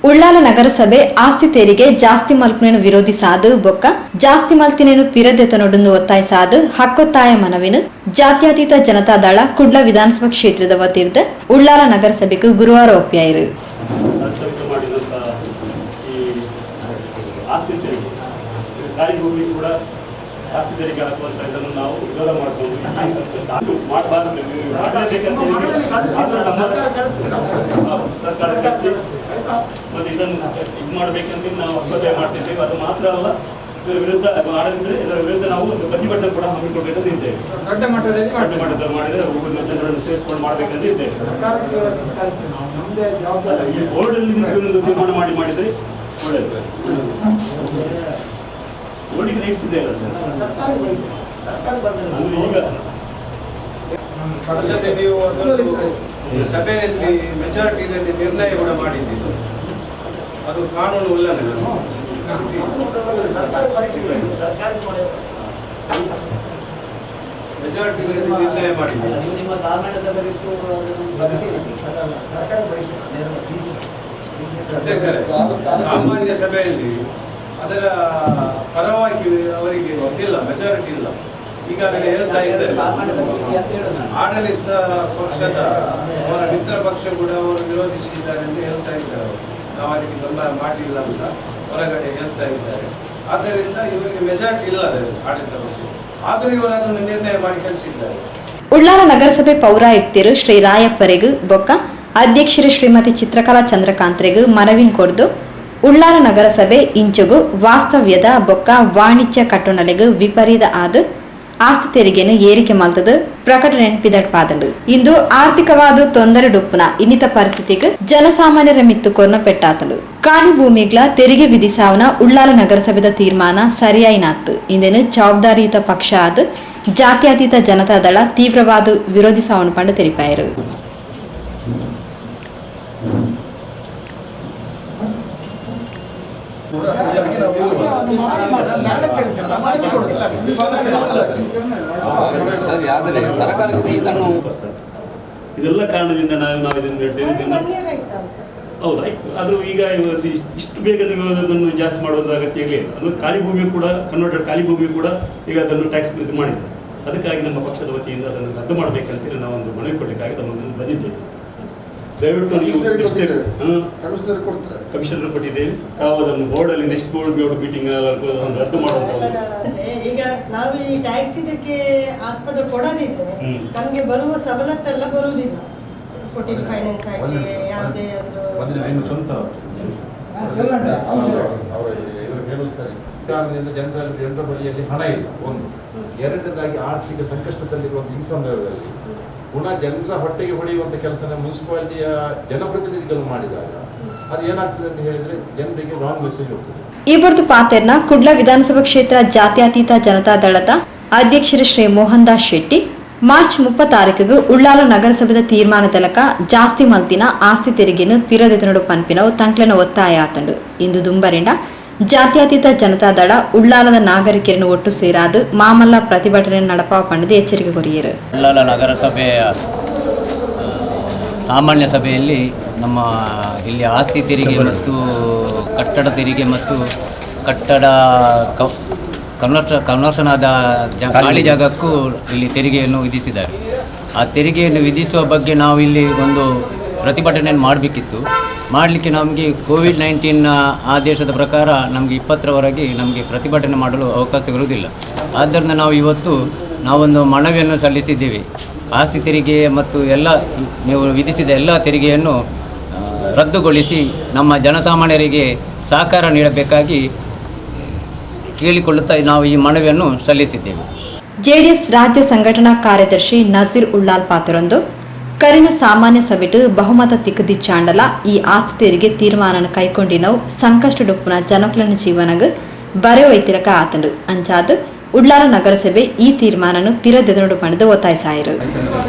ಉಳ್ಳಾಲ ನಗರಸಭೆ ಆಸ್ತಿ ತೆರಿಗೆ ಜಾಸ್ತಿ ಮಲ್ಪನೇನು ವಿರೋಧಿಸಾದು ಬೊಕ್ಕ ಜಾಸ್ತಿ ಮಲ್ತಿನೇನು ಪಿರದೆತನೊಡನ್ನು ಒತ್ತಾಯಿಸಾದು ಹಕ್ಕೊತ್ತಾಯ ಮನವಿನು ಜಾತ್ಯತೀತ ಜನತಾದಳ ಕುಡ್ಲ ವಿಧಾನಸಭಾ ಕ್ಷೇತ್ರದ ವತಿಯಿಂದ ಉಳ್ಳಾಲ ನಗರಸಭೆಗೆ ಗುರುವಾರ ಒಪ್ಪಿಯಾಯಿರು. ಆಸ್ತಿ ತೆರಿಗೆ ಹಾಕುವಂತ ಇದನ್ನು ನಾವು ವಿರೋಧ ಮಾಡಿಕೊಂಡು ಸರ್ಕಾರ ಕಳಿಸಿ ಮತ್ತೆ ಇದನ್ನು ಇದು ಮಾಡಬೇಕಂತ ನಾವು ಅಭ್ಯರ್ಥನೆ ಮಾಡ್ತಿದ್ದೇವೆ. ಅದು ಮಾತ್ರ ಅಲ್ಲ, ಇದರ ವಿರುದ್ಧ ಮಾಡದಿದ್ರೆ ಇದರ ವಿರುದ್ಧ ನಾವು ಒಂದು ಪ್ರತಿಭಟನೆ ಕೂಡ ಹಮ್ಮಿಕೊಳ್ಬೇಕಂತ ಇದ್ದೇವೆ. ದೊಡ್ಡ ಮಟ್ಟದಲ್ಲಿ ಮಾಡಿದರೆ ಊರಿನ ಜನರನ್ನು ಸೇರಿಸಿಕೊಂಡು ಮಾಡಬೇಕಂತ ಇದ್ದೇವೆ. ಈ ಬೋರ್ಡಲ್ಲಿ ಒಂದು ತೀರ್ಮಾನ ಮಾಡಿದರೆ ಒಳ್ಳೆಯದು. ಬೋರ್ಡಿಗೆ ಲೈಟ್ಸ್ ಇದೆ ಅಲ್ಲ ಸರ್, ಈಗ ಸಭೆಯಲ್ಲಿ ಮೆಜಾರಿಟಿಯಲ್ಲಿ ನಿರ್ಣಯ ಕೂಡ ಮಾಡಿದ್ದು ಅದು ಕಾನೂನು ಉಲ್ಲಂಘನೆ. ಮೆಜಾರಿಟಿಯಲ್ಲಿ ನಿರ್ಣಯ ಮಾಡಿದ್ದು ಅಧ್ಯಕ್ಷರೇ, ಸಾಮಾನ್ಯ ಸಭೆಯಲ್ಲಿ ಅದರ ಪರವಾಗಿ ಅವರಿಗೆ ಇಲ್ಲ, ಮೆಜಾರಿಟಿ ಇಲ್ಲ. ಈಗಾಗಲೇ ಹೇಳ್ತಾ ಇದ್ದಾರೆ, ಆಡಳಿತ ಪಕ್ಷದ ಅವರ ಮಿತ್ರ ಪಕ್ಷ ಕೂಡ ಅವರು ವಿರೋಧಿಸಿದ್ದಾರೆ ಎಂದು ಹೇಳ್ತಾ ಇದ್ದಾರೆ. ನಾವು ಅದಕ್ಕೆ ಬೆಂಬಲ ಮಾಡಿಲ್ಲ ಅಂತ ಹೊರಗಡೆ ಹೇಳ್ತಾ ಇದ್ದಾರೆ. ಆದ್ದರಿಂದ ಇವರಿಗೆ ಮೆಜಾರಿಟಿ ಇಲ್ಲ ಆಡಳಿತ ಪಕ್ಷ, ಆದರೂ ಇವರು ಅದನ್ನು ನಿರ್ಣಯ ಮಾಡಿ ಕಳಿಸಿದ್ದಾರೆ. ಉಳ್ಳಾಲ ನಗರಸಭೆ ಪೌರಾಯುಕ್ತರು ಶ್ರೀ ರಾಯಪ್ಪರೆಗೂ ಬೊಕ್ಕ ಅಧ್ಯಕ್ಷರು ಶ್ರೀಮತಿ ಚಿತ್ರಕಲಾ ಚಂದ್ರಕಾಂತ್ರೆಗೂ ಮನವಿನ ಕೊಡ್ದು ಉಳ್ಳಾಲ ನಗರಸಭೆ ಇಂಚುಗು ವಾಸ್ತವ್ಯದ ಬೊಕ್ಕ ವಾಣಿಜ್ಯ ಕಟ್ಟುನಲೆಗೂ ವಿಪರೀತ ಆದ ಆಸ್ತಿ ತೆರಿಗೆಯನ್ನು ಏರಿಕೆ ಮಲ್ತದ ಪ್ರಕಟಣೆ ನೆನಪಿದಡ್ಪಾದಂಡು. ಇಂದು ಆರ್ಥಿಕವಾದ ತೊಂದರೆ ಡುಪ್ಪುನ ಇನ್ನಿತ ಪರಿಸ್ಥಿತಿಗೆ ಜನಸಾಮಾನ್ಯರ ಮಿತ್ತು ಕೊರ್ನ ಪೆಟ್ಟಾತಂಡು. ಖಾಲಿ ಭೂಮಿಗಳ ತೆರಿಗೆ ವಿಧಿಸಾವನ ಉಳ್ಳಾಲ ನಗರಸಭೆದ ತೀರ್ಮಾನ ಸರಿಯಾಯಿನಾತ್ತು. ಇಂದೇನು ಜವಾಬ್ದಾರಿಯುತ ಪಕ್ಷ ಆದ ಜಾತ್ಯತೀತ ಜನತಾದಳ ತೀವ್ರವಾದ ವಿರೋಧಿಸಾವನ ಪಂಡ ತೆರಿಪಾಯರು. ಇದೆಲ್ಲ ಕಾರಣದಿಂದ ನಾವು ಇದನ್ನು ಹೇಳ್ತೇವೆ. ಹೌದು, ಆದರೂ ಈಗ ಇಷ್ಟು ಬೇಗ ನೀವು ಅದನ್ನು ಜಾಸ್ತಿ ಮಾಡುವಂಥ ಅಗತ್ಯ ಇರಲಿಲ್ಲ. ಅಂದರೆ ಖಾಲಿ ಭೂಮಿ ಕೂಡ ಕನ್ವರ್ಟೆಡ್ ಖಾಲಿ ಭೂಮಿ ಕೂಡ ಈಗ ಅದನ್ನು ಟ್ಯಾಕ್ಸ್ ಇದು ಮಾಡಿದೆ. ಅದಕ್ಕಾಗಿ ನಮ್ಮ ಪಕ್ಷದ ವತಿಯಿಂದ ಅದನ್ನು ರದ್ದು ಮಾಡಬೇಕಂತೇಳಿ ನಾವೊಂದು ಮನವಿ ಕೊಡಲಿಕ್ಕಾಗಿ ನಮ್ಮ ಬಂದಿದ್ದೇವೆ. ದಯವಿಟ್ಟು ನೀವು ಕಮಿಷನರ್ ಕೊಟ್ಟಿದ್ದೇವೆ. ನಾವು ಅದನ್ನು ಬೋರ್ಡಲ್ಲಿ ನೆಕ್ಸ್ಟ್ ಬೋರ್ಡ್ ಮೀಟಿಂಗ್ ರದ್ದು ಮಾಡುವಂತ. ಈಗ ನಾವು ಈ ಟ್ಯಾಕ್ಸ್ ಇದಕ್ಕೆ ಆಸ್ಪದ ಕೊಡೋದಿದ್ರೆ ನಮಗೆ ಬರುವ ಸವಲತ್ತೆಲ್ಲ ಬರುವುದಿಲ್ಲ. 14 ಫೈನಾನ್ಸ್ ಆಗಿ ಯಾವುದೇ ಒಂದು ಸ್ವಂತ ಜನರ ಬಳಿಯಲ್ಲಿ ಹಣ ಇಲ್ಲ, ಒಂದು. ಎರಡನೇದಾಗಿ ಆರ್ಥಿಕ ಸಂಕಷ್ಟದಲ್ಲಿರುವ ಈ ಸಂದರ್ಭದಲ್ಲಿ ಪುನಃ ಜನರ ಹೊಟ್ಟೆಗೆ ಹೊಡೆಯುವಂಥ ಕೆಲಸನ ಮುನ್ಸಿಪಾಲಿಟಿಯ ಜನಪ್ರತಿನಿಧಿಗಳು ಮಾಡಿದಾಗ ಅದು ಏನಾಗ್ತದೆ ಅಂತ ಹೇಳಿದ್ರೆ ಜನರಿಗೆ ರಾಂಗ್ ಮೆಸೇಜ್ ಹೋಗ್ತದೆ. ಈ ಬರ್ದು ಪಾತೆರ್ನ ಕುಡ್ಲ ವಿಧಾನಸಭಾ ಕ್ಷೇತ್ರ ಜಾತ್ಯತೀತ ಜನತಾದಳದ ಅಧ್ಯಕ್ಷರು ಶ್ರೀ ಮೋಹನ್ ದಾಸ್ ಶೆಟ್ಟಿ ಮಾರ್ಚ್ 30 ಉಳ್ಳಾಲ ನಗರಸಭೆದ ತೀರ್ಮಾನದಲಕ ಜಾಸ್ತಿ ಮಲ್ತಿನ ಆಸ್ತಿ ತೆರಿಗೆಯನ್ನು ಪಿರದೆತನಡು ಪನ್ಪಿನವು ತಂಕ್ಲೆನ ಒತ್ತಾಯ ಆತಂಡು. ಇಂದು ದುಂಬರೆಂಡ ಜಾತ್ಯತೀತ ಜನತಾದಳ ಉಳ್ಳಾಲದ ನಾಗರಿಕರನ್ನು ಒಟ್ಟು ಸೇರಾದು ಮಾಮಲ್ಲ ಪ್ರತಿಭಟನೆ ನಡಪಾವ ಪಂಡದ ಎಚ್ಚರಿಕೆ ಕೊರಿಯರು. ಉಳ್ಳಾಲ ನಗರಸಭೆಯ ಸಾಮಾನ್ಯ ಸಭೆಯಲ್ಲಿ ನಮ್ಮ ಇಲ್ಲಿ ಆಸ್ತಿ ತೆರಿಗೆ ಮತ್ತು ಕಟ್ಟಡ ತೆರಿಗೆ ಮತ್ತು ಕಟ್ಟಡ ಕನ್ವರ್ಷನ್ ಆದ ಖಾಲಿ ಜಾಗಕ್ಕೂ ಇಲ್ಲಿ ತೆರಿಗೆಯನ್ನು ವಿಧಿಸಿದ್ದಾರೆ. ಆ ತೆರಿಗೆಯನ್ನು ವಿಧಿಸುವ ಬಗ್ಗೆ ನಾವು ಇಲ್ಲಿ ಒಂದು ಪ್ರತಿಭಟನೆಯನ್ನು ಮಾಡಬೇಕಿತ್ತು. ಮಾಡಲಿಕ್ಕೆ ನಮಗೆ ಕೋವಿಡ್-19 ಆದೇಶದ ಪ್ರಕಾರ ನಮಗೆ 20ರವರೆಗೆ ನಮಗೆ ಪ್ರತಿಭಟನೆ ಮಾಡಲು ಅವಕಾಶವಿರುವುದಿಲ್ಲ. ಆದ್ದರಿಂದ ನಾವು ಇವತ್ತು ನಾವೊಂದು ಮನವಿಯನ್ನು ಸಲ್ಲಿಸಿದ್ದೇವೆ. ಆಸ್ತಿ ತೆರಿಗೆ ಮತ್ತು ಎಲ್ಲ ನೀವು ವಿಧಿಸಿದ ಎಲ್ಲ ತೆರಿಗೆಯನ್ನು ರದ್ದುಗೊಳಿಸಿ ನಮ್ಮ ಜನಸಾಮಾನ್ಯರಿಗೆ ಸಹಕಾರ ನೀಡಬೇಕಾಗಿ ಕೇಳಿಕೊಳ್ಳುತ್ತಾ ನಾವು ಈ ಮನವಿಯನ್ನು ಸಲ್ಲಿಸಿದ್ದೇವೆ. ಜೆಡಿಎಸ್ ರಾಜ್ಯ ಸಂಘಟನಾ ಕಾರ್ಯದರ್ಶಿ ನಜೀರ್ ಉಳ್ಳಾಲ್ ಪಾತ್ರೊಂದು ಕರಿನ ಸಾಮಾನ್ಯ ಸಭೆಟು ಬಹುಮತ ತಿಕ್ಕದಿಚ್ಚಾಂಡಲ ಈ ಆಸ್ತಿ ತೆರಿಗೆ ತೀರ್ಮಾನ ಕೈಕೊಂಡಿನವು ಸಂಕಷ್ಟ ಡುಪ್ಪುನ ಜನಕಲನ ಜೀವನಗ ಬರೆ ವೈತಿರಕ ಆತಂಡು ಅಂಚಾದ ಉಳ್ಳಾಲ ನಗರಸಭೆ ಈ ತೀರ್ಮಾನವನ್ನು ಪಿರದೆತನಡು ಪಡೆದು ಒತ್ತಾಯಿಸಾಯಿರು.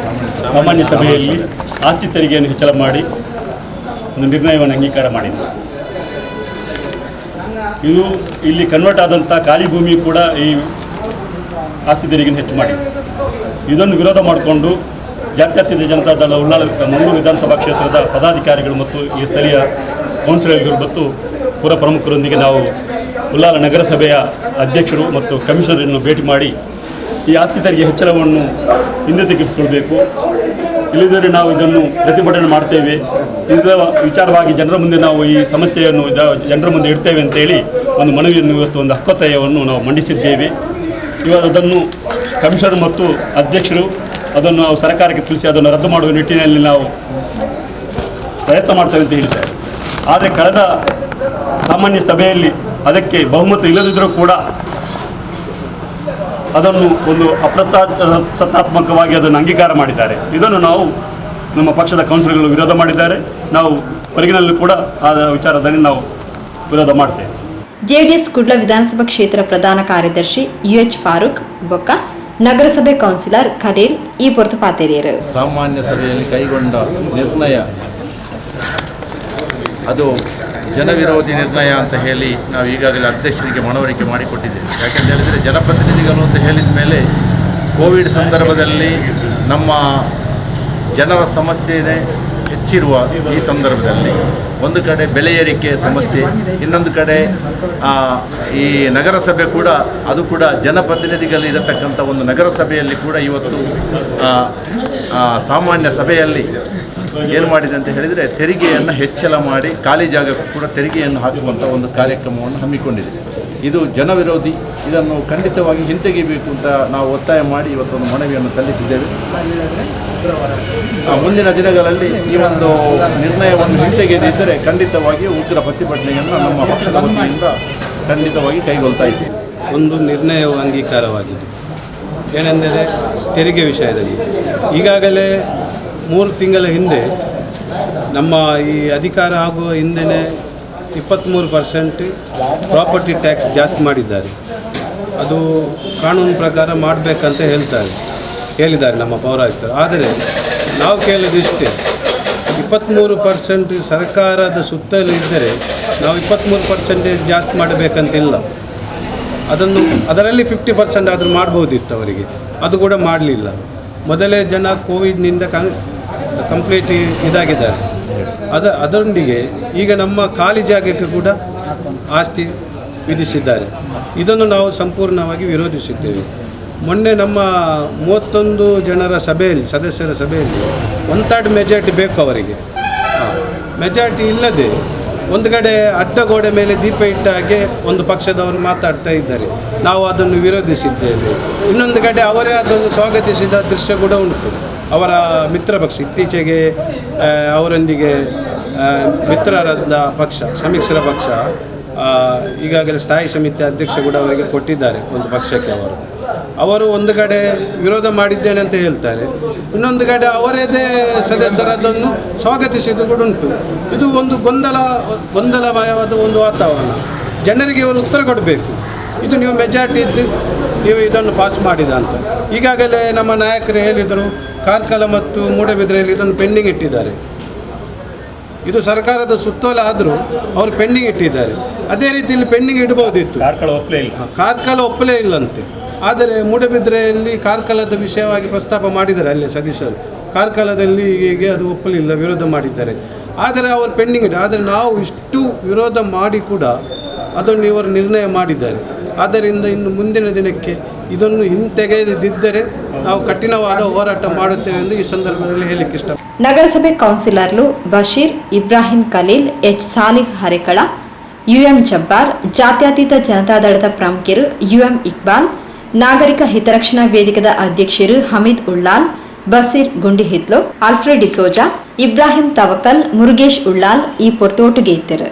ಸಾಮಾನ್ಯ ಸಭೆಯಲ್ಲಿ ಆಸ್ತಿ ತೆರಿಗೆಯನ್ನು ಹೆಚ್ಚಳ ಮಾಡಿ ಒಂದು ನಿರ್ಣಯವನ್ನು ಅಂಗೀಕಾರ ಮಾಡಿದೆ. ಇದು ಇಲ್ಲಿ ಕನ್ವರ್ಟ್ ಆದಂಥ ಖಾಲಿ ಭೂಮಿ ಕೂಡ ಈ ಆಸ್ತಿ ತೆರಿಗೆಯನ್ನು ಹೆಚ್ಚು ಮಾಡಿದೆ. ಇದನ್ನು ವಿರೋಧ ಮಾಡಿಕೊಂಡು ಜಾತ್ಯತೀತ ಜನತಾದಳ ಉಳ್ಳಾಲ ಮಂಗಳೂರು ವಿಧಾನಸಭಾ ಕ್ಷೇತ್ರದ ಪದಾಧಿಕಾರಿಗಳು ಮತ್ತು ಈ ಸ್ಥಳೀಯ ಕೌನ್ಸಿಲರ್ಗಳು ಮತ್ತು ಪುರ ಪ್ರಮುಖರೊಂದಿಗೆ ನಾವು ಉಳ್ಳಾಲ ನಗರಸಭೆಯ ಅಧ್ಯಕ್ಷರು ಮತ್ತು ಕಮಿಷನರನ್ನು ಭೇಟಿ ಮಾಡಿ ಈ ಆಸ್ತಿ ತೆರಿಗೆ ಹೆಚ್ಚಳವನ್ನು ಹಿಂದೆ ತೆಗೆದುಕೊಳ್ಬೇಕು, ಇಲ್ಲದಿದ್ದರೆ ನಾವು ಇದನ್ನು ಪ್ರತಿಭಟನೆ ಮಾಡ್ತೇವೆ, ಇದರ ವಿಚಾರವಾಗಿ ಜನರ ಮುಂದೆ ನಾವು ಈ ಸಮಸ್ಯೆಯನ್ನು ಜನರ ಮುಂದೆ ಇಡ್ತೇವೆ ಅಂತೇಳಿ ಒಂದು ಮನವಿಯನ್ನು ಇವತ್ತು ಒಂದು ಹಕ್ಕೊತ್ತಾಯವನ್ನು ನಾವು ಮಂಡಿಸಿದ್ದೇವೆ. ಇವಾಗ ಅದನ್ನು ಕಮಿಷನರ್ ಮತ್ತು ಅಧ್ಯಕ್ಷರು ಅದನ್ನು ನಾವು ಸರ್ಕಾರಕ್ಕೆ ತಿಳಿಸಿ ಅದನ್ನು ರದ್ದು ಮಾಡುವ ನಿಟ್ಟಿನಲ್ಲಿ ನಾವು ಪ್ರಯತ್ನ ಮಾಡ್ತೇವೆ ಅಂತ ಹೇಳಿದ್ದಾರೆ. ಆದರೆ ಕಳೆದ ಸಾಮಾನ್ಯ ಸಭೆಯಲ್ಲಿ ಅದಕ್ಕೆ ಬಹುಮತ ಇಲ್ಲದಿದ್ದರೂ ಕೂಡ ಅದನ್ನು ಒಂದು ಅಪ್ರಜಾಸತ್ತಾತ್ಮಕವಾಗಿ ಅದನ್ನು ಅಂಗೀಕಾರ ಮಾಡಿದ್ದಾರೆ. ಇದನ್ನು ನಾವು ನಮ್ಮ ಪಕ್ಷದ ಕೌನ್ಸಿಲರ್ಗಳು ವಿರೋಧ ಮಾಡಿದ್ದಾರೆ. ನಾವು ಹೊರಗಿನಲ್ಲೂ ಕೂಡ ಆ ವಿಚಾರದಲ್ಲಿ ನಾವು ವಿರೋಧ ಮಾಡ್ತೇವೆ. ಜೆಡಿಎಸ್ ಕುಡ್ಲ ವಿಧಾನಸಭಾ ಕ್ಷೇತ್ರ ಪ್ರಧಾನ ಕಾರ್ಯದರ್ಶಿ UH ಫಾರೂಕ್ ಬೊಕ್ಕ ನಗರಸಭೆ ಕೌನ್ಸಿಲರ್ ಖಲೀಲ್ ಈ ಪೊರ್ತು ಪಾತೇರಿಯರು. ಸಾಮಾನ್ಯ ಸಭೆಯಲ್ಲಿ ಕೈಗೊಂಡ ನಿರ್ಣಯ ಅದು ಜನವಿರೋಧಿ ನಿರ್ಣಯ ಅಂತ ಹೇಳಿ ನಾವು ಈಗಾಗಲೇ ಅಧ್ಯಕ್ಷರಿಗೆ ಮನವರಿಕೆ ಮಾಡಿಕೊಟ್ಟಿದ್ದೇವೆ. ಯಾಕೆಂತ ಹೇಳಿದರೆ ಜನಪ್ರತಿನಿಧಿಗಳು ಅಂತ ಹೇಳಿದ ಮೇಲೆ ಕೋವಿಡ್ ಸಂದರ್ಭದಲ್ಲಿ ನಮ್ಮ ಜನರ ಸಮಸ್ಯೆನೇ ಹೆಚ್ಚಿರುವ ಈ ಸಂದರ್ಭದಲ್ಲಿ ಒಂದು ಕಡೆ ಬೆಲೆ ಏರಿಕೆ ಸಮಸ್ಯೆ, ಇನ್ನೊಂದು ಕಡೆ ಈ ನಗರಸಭೆ ಕೂಡ ಅದು ಕೂಡ ಜನಪ್ರತಿನಿಧಿಗಳಿರತಕ್ಕಂಥ ಒಂದು ನಗರಸಭೆಯಲ್ಲಿ ಕೂಡ ಇವತ್ತು ಸಾಮಾನ್ಯ ಸಭೆಯಲ್ಲಿ ಏನು ಮಾಡಿದೆ ಅಂತ ಹೇಳಿದರೆ ತೆರಿಗೆಯನ್ನು ಹೆಚ್ಚಳ ಮಾಡಿ ಖಾಲಿ ಜಾಗಕ್ಕೂ ಕೂಡ ತೆರಿಗೆಯನ್ನು ಹಾಕುವಂಥ ಒಂದು ಕಾರ್ಯಕ್ರಮವನ್ನು ಹಮ್ಮಿಕೊಂಡಿದೆ. ಇದು ಜನವಿರೋಧಿ, ಇದನ್ನು ಖಂಡಿತವಾಗಿ ಹಿಂತೆಗೆಯಬೇಕು ಅಂತ ನಾವು ಒತ್ತಾಯ ಮಾಡಿ ಇವತ್ತೊಂದು ಮನವಿಯನ್ನು ಸಲ್ಲಿಸಿದ್ದೇವೆ. ಮುಂದಿನ ದಿನಗಳಲ್ಲಿ ಈ ಒಂದು ನಿರ್ಣಯವನ್ನು ಹಿಂತೆಗೆದಿದ್ದರೆ ಖಂಡಿತವಾಗಿ ಉಗ್ರ ಪ್ರತಿಭಟನೆಯನ್ನು ನಮ್ಮ ಪಕ್ಷದ ವತಿಯಿಂದ ಖಂಡಿತವಾಗಿ ಕೈಗೊಳ್ತಾ ಇದ್ದೇವೆ. ಒಂದು ನಿರ್ಣಯವು ಅಂಗೀಕಾರವಾಗಿದೆ. ಏನೆಂದರೆ ತೆರಿಗೆ ವಿಷಯದಲ್ಲಿ ಈಗಾಗಲೇ 3 ತಿಂಗಳ ಹಿಂದೆ ನಮ್ಮ ಈ ಅಧಿಕಾರ ಆಗುವ ಹಿಂದೆಯೇ 23% ಪ್ರಾಪರ್ಟಿ ಟ್ಯಾಕ್ಸ್ ಜಾಸ್ತಿ ಮಾಡಿದ್ದಾರೆ. ಅದು ಕಾನೂನು ಪ್ರಕಾರ ಮಾಡಬೇಕಂತ ಹೇಳಿದ್ದಾರೆ ನಮ್ಮ ಪೌರಾಯುಕ್ತರು. ಆದರೆ ನಾವು ಕೇಳೋದಿಷ್ಟೇ, 23% ಸರ್ಕಾರದ ಸುತ್ತಲೂ ಇದ್ದರೆ ನಾವು 23% ಜಾಸ್ತಿ ಮಾಡಬೇಕಂತಿಲ್ಲ. ಅದರಲ್ಲಿ 50% ಆದರೂ ಮಾಡ್ಬೋದಿತ್ತು ಅವರಿಗೆ, ಅದು ಕೂಡ ಮಾಡಲಿಲ್ಲ. ಮೊದಲೇ ಜನ ಕೋವಿಡ್ನಿಂದ ಕಂಪ್ಲೀಟ್ ಇದಾಗಿದ್ದಾರೆ. ಅದರೊಂದಿಗೆ ಈಗ ನಮ್ಮ ಖಾಲಿ ಜಾಗಕ್ಕೆ ಕೂಡ ಆಸ್ತಿ ವಿಧಿಸಿದ್ದಾರೆ. ಇದನ್ನು ನಾವು ಸಂಪೂರ್ಣವಾಗಿ ವಿರೋಧಿಸಿದ್ದೇವೆ. ಮೊನ್ನೆ ನಮ್ಮ 31 ಜನರ ಸದಸ್ಯರ ಸಭೆಯಲ್ಲಿ 1/3 ಮೆಜಾರಿಟಿ ಬೇಕು ಅವರಿಗೆ. ಮೆಜಾರಿಟಿ ಇಲ್ಲದೆ ಒಂದು ಕಡೆ ಅಡ್ಡಗೋಡೆ ಮೇಲೆ ದೀಪ ಇಟ್ಟ ಹಾಗೆ ಒಂದು ಪಕ್ಷದವರು ಮಾತಾಡ್ತಾ ಇದ್ದಾರೆ. ನಾವು ಅದನ್ನು ವಿರೋಧಿಸಿದ್ದೇವೆ. ಇನ್ನೊಂದು ಕಡೆ ಅವರೇ ಅದನ್ನು ಸ್ವಾಗತಿಸಿದ ದೃಶ್ಯ ಕೂಡ ಉಂಟು. ಅವರ ಮಿತ್ರ ಪಕ್ಷ ಇತ್ತೀಚೆಗೆ ಅವರೊಂದಿಗೆ ಮಿತ್ರರಾದ ಪಕ್ಷ ಸಮ್ಮಿಶ್ರ ಪಕ್ಷ ಈಗಾಗಲೇ ಸ್ಥಾಯಿ ಸಮಿತಿ ಅಧ್ಯಕ್ಷ ಕೂಡ ಅವರಿಗೆ ಕೊಟ್ಟಿದ್ದಾರೆ ಒಂದು ಪಕ್ಷಕ್ಕೆ. ಅವರು ಒಂದು ಕಡೆ ವಿರೋಧ ಮಾಡಿದ್ದೇನೆ ಅಂತ ಹೇಳ್ತಾರೆ, ಇನ್ನೊಂದು ಕಡೆ ಅವರದೇ ಸದಸ್ಯರದನ್ನು ಸ್ವಾಗತಿಸಿದ್ದು ಕೂಡ ಉಂಟು. ಇದು ಒಂದು ಗೊಂದಲಮಯವಾದ ಒಂದು ವಾತಾವರಣ. ಜನರಿಗೆ ಇವರು ಉತ್ತರ ಕೊಡಬೇಕು. ಇದು ನೀವು ಮೆಜಾರಿಟಿ ಇದ್ದು ನೀವು ಇದನ್ನು ಪಾಸ್ ಮಾಡಿದ ಅಂತ. ಈಗಾಗಲೇ ನಮ್ಮ ನಾಯಕರು ಹೇಳಿದರು, ಕಾರ್ಕಳ ಮತ್ತು ಮೂಡಬಿದ್ರೆಯಲ್ಲಿ ಇದನ್ನು ಪೆಂಡಿಂಗ್ ಇಟ್ಟಿದ್ದಾರೆ. ಇದು ಸರ್ಕಾರದ ಸುತ್ತೋಲೆ ಆದರೂ ಅವರು ಪೆಂಡಿಂಗ್ ಇಟ್ಟಿದ್ದಾರೆ. ಅದೇ ರೀತಿಯಲ್ಲಿ ಪೆಂಡಿಂಗ್ ಇಡಬಹುದಿತ್ತು. ಕಾರ್ಕಳ ಒಪ್ಪಲೇ ಇಲ್ಲಂತೆ. ಆದರೆ ಮೂಡಬಿದ್ರೆಯಲ್ಲಿ ಕಾರ್ಕಳದ ವಿಷಯವಾಗಿ ಪ್ರಸ್ತಾಪ ಮಾಡಿದ್ದಾರೆ ಅಲ್ಲಿ ಸದಸ್ಯರು. ಕಾರ್ಕಳದಲ್ಲಿ ಹೀಗೆ ಅದು ಒಪ್ಪಲಿಲ್ಲ, ವಿರೋಧ ಮಾಡಿದ್ದಾರೆ. ಆದರೆ ಅವರು ಪೆಂಡಿಂಗ್ ಇದೆ. ಆದರೆ ನಾವು ಇಷ್ಟು ವಿರೋಧ ಮಾಡಿ ಕೂಡ ಅದನ್ನು ಇವರು ನಿರ್ಣಯ ಮಾಡಿದ್ದಾರೆ. ಆದ್ದರಿಂದ ಇನ್ನು ಮುಂದಿನ ದಿನಕ್ಕೆ ಇದನ್ನು ಹಿಂತೆಗೆದಿದ್ದರೆ ನಾವು ಕಠಿಣವಾದ ಹೋರಾಟ ಮಾಡುತ್ತೇವೆ ಎಂದು ಈ ಸಂದರ್ಭದಲ್ಲಿ ಹೇಳಲಿಕ್ಕೆ ಇಷ್ಟ. ನಗರಸಭೆ ಕೌನ್ಸಿಲರ್ಲು ಬಶೀರ್, ಇಬ್ರಾಹಿಂ ಖಲೀಲ್, H ಸಾಲಿಹ್ ಹರೇಕಳ, UM ಜಬ್ಬಾರ್, ಜಾತ್ಯತೀತ ಜನತಾದಳದ ಪ್ರಮುಖರು UM ಇಕ್ಬಾಲ್, ನಾಗರಿಕ ಹಿತರಕ್ಷಣಾ ವೇದಿಕೆದ ಅಧ್ಯಕ್ಷರು ಹಮೀದ್ ಉಳ್ಳಾಲ್, ಬಸೀರ್ ಗುಂಡಿಹಿತ್ಲು, ಆಲ್ಫ್ರೆಡ್ ಡಿಸೋಜಾ, ಇಬ್ರಾಹಿಂ ತವಕಲ್, ಮುರುಗೇಶ್ ಉಳ್ಳಾಲ್ ಈ ಪೊರ್ತೋಟುಗೆ ಇದ್ದರು.